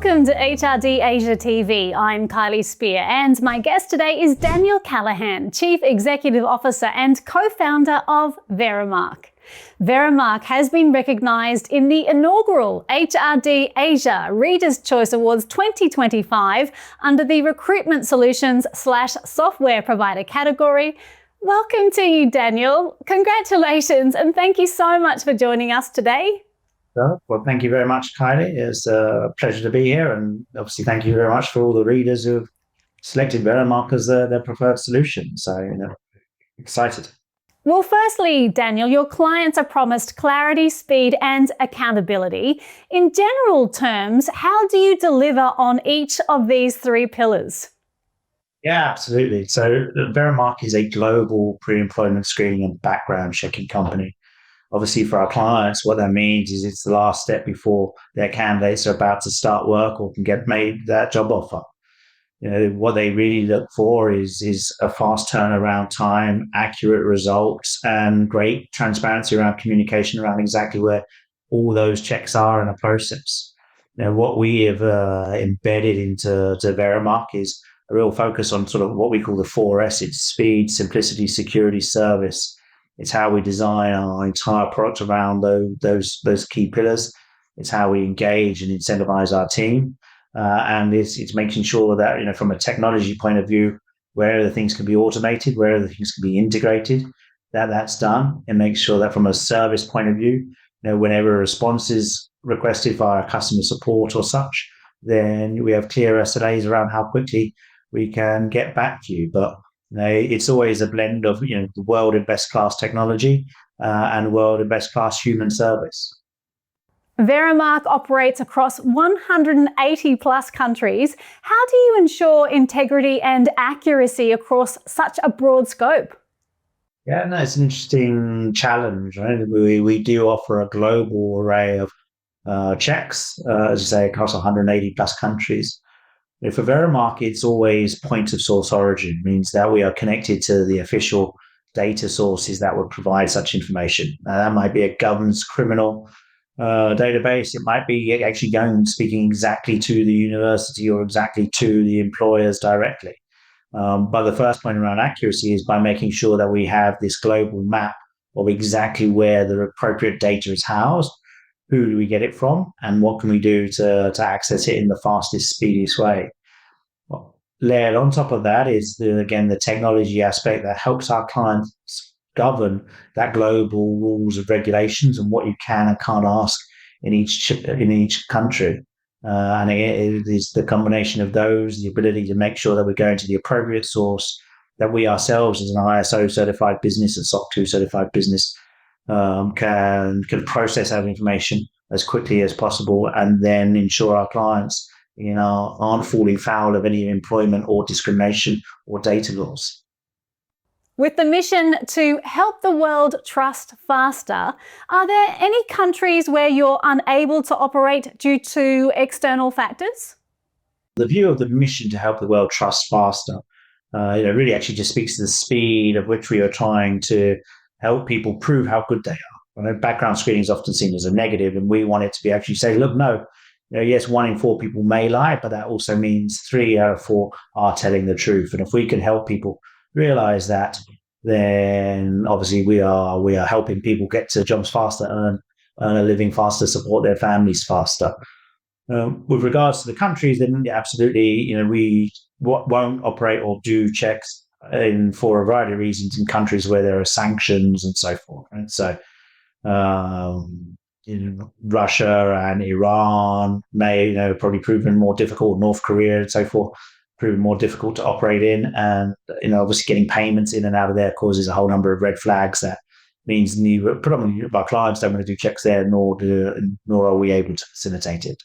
Welcome to HRD Asia TV. I'm Kylie Spear, and my guest today is Daniel Callaghan, Chief Executive Officer and co-founder of Veremark. Veremark has been recognised in the inaugural HRD Asia Reader's Choice Awards 2025 under the Recruitment Solutions/Software Provider category. Welcome to you, Daniel. Congratulations, and thank you so much for joining us today. Well, thank you very much, Kylie. It's a pleasure to be here, and obviously thank you very much for all the readers who have selected Veremark as their preferred solution. So, excited. Well, firstly, Daniel, your clients are promised clarity, speed, and accountability. In general terms, how do you deliver on each of these three pillars? Yeah, absolutely. So, Veremark is a global pre-employment screening and background checking company. Obviously, for our clients, what that means is it's the last step before their candidates are about to start work or can get made that job offer. What they really look for is a fast turnaround time, accurate results, and great transparency around communication around exactly where all those checks are in a process. What we have embedded into Veremark is a real focus on sort of what we call the 4S. It's speed, simplicity, security, service. It's how we design our entire product around those key pillars. It's how we engage and incentivize our team. And it's making sure that, from a technology point of view, where the things can be automated, where the things can be integrated, that's done. And make sure that from a service point of view, whenever a response is requested via customer support or such, then we have clear SLAs around how quickly we can get back to you. But it's always a blend of the world in best class technology and world in best class human service. Veremark operates across 180 plus countries. How do you ensure integrity and accuracy across such a broad scope? Yeah, no, it's an interesting challenge, right? We do offer a global array of checks, as you say, across 180 plus countries. For Veremark, it's always point of source origin, means that we are connected to the official data sources that would provide such information. That might be a governance criminal database. It might be actually speaking exactly to the university or exactly to the employers directly. But the first point around accuracy is by making sure that we have this global map of exactly where the appropriate data is housed, who do we get it from, and what can we do to access it in the fastest, speediest way. Well, layered on top of that is, the technology aspect that helps our clients govern that global rules of regulations and what you can and can't ask in each country. And it is the combination of those, the ability to make sure that we're going to the appropriate source, that we ourselves as an ISO certified business and SOC 2 certified business can process that information as quickly as possible, and then ensure our clients aren't falling foul of any employment or discrimination or data laws. With the mission to help the world trust faster, are there any countries where you're unable to operate due to external factors? The view of the mission to help the world trust faster, really actually just speaks to the speed of which we are trying to help people prove how good they are. Background screening is often seen as a negative, and we want it to be actually say, look, no, yes, 1 in 4 people may lie, but that also means 3 out of 4 are telling the truth. And if we can help people realize that, then obviously we are helping people get to jobs faster, earn a living faster, support their families faster. With regards to the countries, then absolutely, we won't operate or do checks for a variety of reasons in countries where there are sanctions and so forth. Right? So, Russia and Iran may, probably proven more difficult, North Korea and so forth, proven more difficult to operate in. And, obviously getting payments in and out of there causes a whole number of red flags. That means predominantly our clients don't want to do checks there, nor are we able to facilitate it.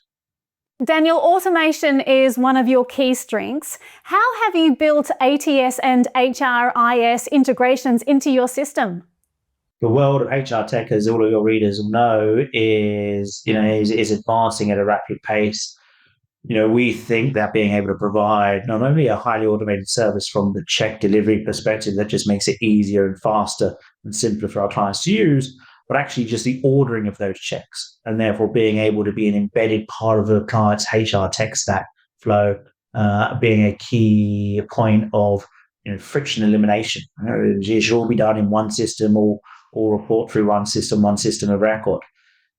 Daniel, automation is one of your key strengths. How have you built ATS and HRIS integrations into your system? The world of HR tech, as all of your readers will know, is advancing at a rapid pace. We think that being able to provide not only a highly automated service from the check delivery perspective that just makes it easier and faster and simpler for our clients to use, but actually just the ordering of those checks, and therefore being able to be an embedded part of a client's HR tech stack flow, being a key point of friction elimination. It should all be done in one system, or report through one system of record.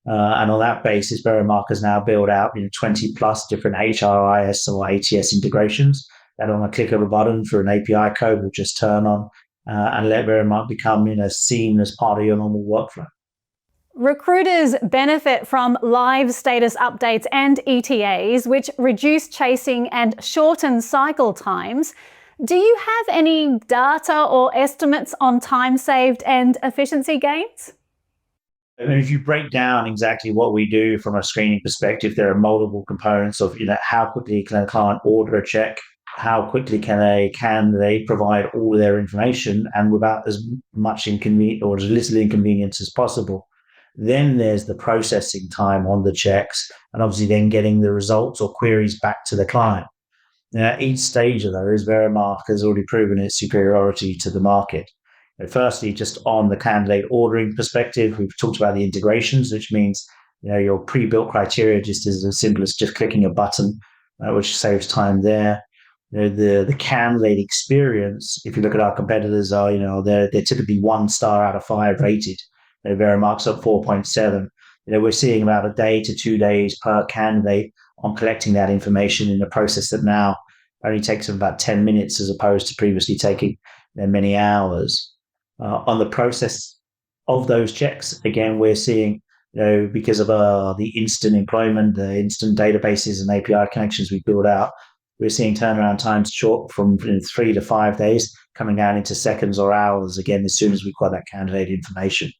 And on that basis, Veremark has now built out 20 plus different HRIS or ATS integrations that on a click of a button through an API code will just turn on and let Veremark become seen as part of your normal workflow. Recruiters benefit from live status updates and ETAs, which reduce chasing and shorten cycle times. Do you have any data or estimates on time saved and efficiency gains? And if you break down exactly what we do from a screening perspective, there are multiple components of how quickly can a client order a check, how quickly can they provide all of their information and without as much inconvenience or as little inconvenience as possible. Then there's the processing time on the checks, and obviously then getting the results or queries back to the client. Now, at each stage of those, Veremark has already proven its superiority to the market. Firstly, just on the candidate ordering perspective, we've talked about the integrations, which means your pre-built criteria just is as simple as just clicking a button, which saves time there. The candidate experience, if you look at our competitors, they're typically 1 star out of 5 rated. Veremark's at 4.7. We're seeing about a day to 2 days per candidate on collecting that information in a process that now only takes them about 10 minutes as opposed to previously taking many hours. On the process of those checks, again, we're seeing, because of the instant employment, the instant databases and API connections we build out, we're seeing turnaround times short from 3 to 5 days, coming down into seconds or hours, again, as soon as we've got that candidate information.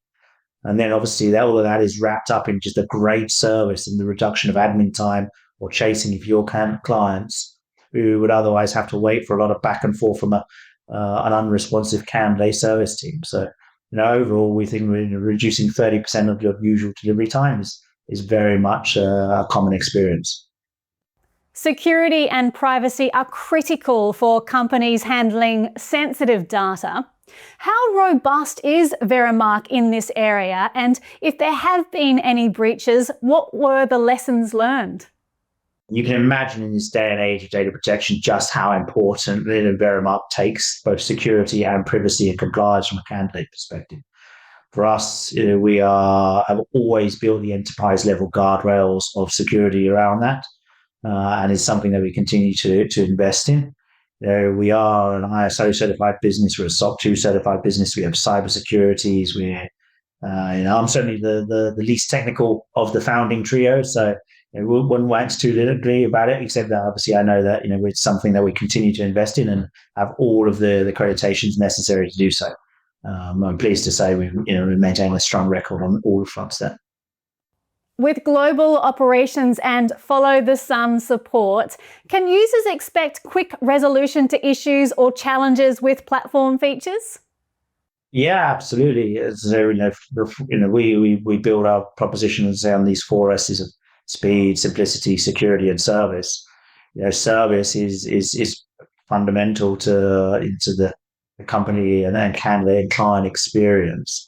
And then obviously all of that is wrapped up in just a great service and the reduction of admin time or chasing of your clients who would otherwise have to wait for a lot of back and forth from an unresponsive candidate service team. So, overall, we think reducing 30% of your usual delivery time is very much a common experience. Security and privacy are critical for companies handling sensitive data. How robust is Veremark in this area? And if there have been any breaches, what were the lessons learned? You can imagine in this day and age of data protection just how important Veremark takes both security and privacy and compliance from a candidate perspective. For us, we have always built the enterprise level guardrails of security around that, and it's something that we continue to invest in. We are an ISO certified business. We're a SOC 2 certified business. We have cybersecurities. I'm certainly the least technical of the founding trio, so wouldn't wax too literally about it, except that obviously I know that it's something that we continue to invest in and have all of the accreditations necessary to do so. I'm pleased to say we maintain a strong record on all fronts there. With global operations and follow the sun support, can users expect quick resolution to issues or challenges with platform features? Yeah, absolutely. So, we build our propositions on these 4 S's of speed, simplicity, security, and service. Service is fundamental to the company and candidate and client experience.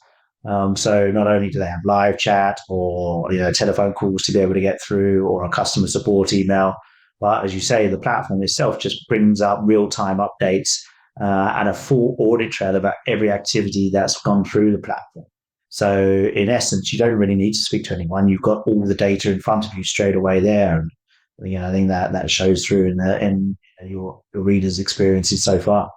So not only do they have live chat or telephone calls to be able to get through, or a customer support email, but as you say, the platform itself just brings up real-time updates and a full audit trail about every activity that's gone through the platform. So in essence, you don't really need to speak to anyone. You've got all the data in front of you straight away there. And I think that shows through in your readers' experiences so far.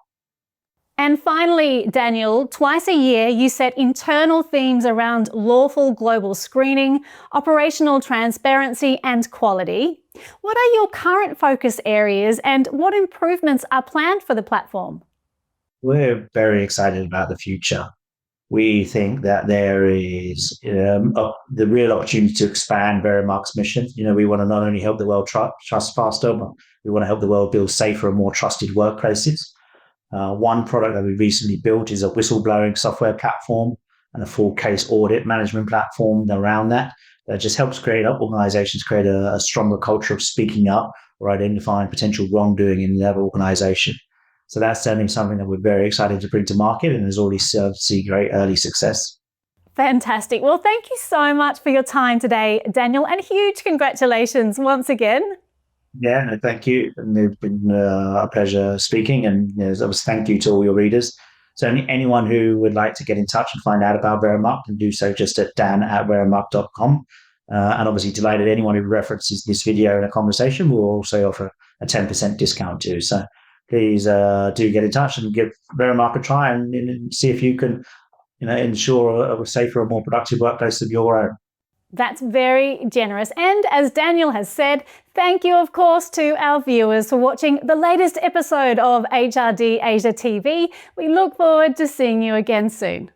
And finally, Daniel, twice a year you set internal themes around lawful global screening, operational transparency and quality. What are your current focus areas and what improvements are planned for the platform? We're very excited about the future. We think that there is the real opportunity to expand Veremark's mission. We want to not only help the world trust faster, but we want to help the world build safer and more trusted workplaces. One product that we recently built is a whistleblowing software platform and a full case audit management platform around that just helps organizations create a stronger culture of speaking up or identifying potential wrongdoing in that organization. So that's certainly something that we're very excited to bring to market and has already served to see great early success. Fantastic. Well, thank you so much for your time today, Daniel, and huge congratulations once again. Yeah, no, thank you. And it's been a pleasure speaking. And thank you to all your readers. So anyone who would like to get in touch and find out about Veremark can do so just at dan@veremark.com. And obviously delighted anyone who references this video in a conversation will also offer a 10% discount too. So please do get in touch and give Veremark a try and see if you can ensure a safer and more productive workplace than your own. That's very generous. And as Daniel has said, thank you, of course, to our viewers for watching the latest episode of HRD Asia TV. We look forward to seeing you again soon.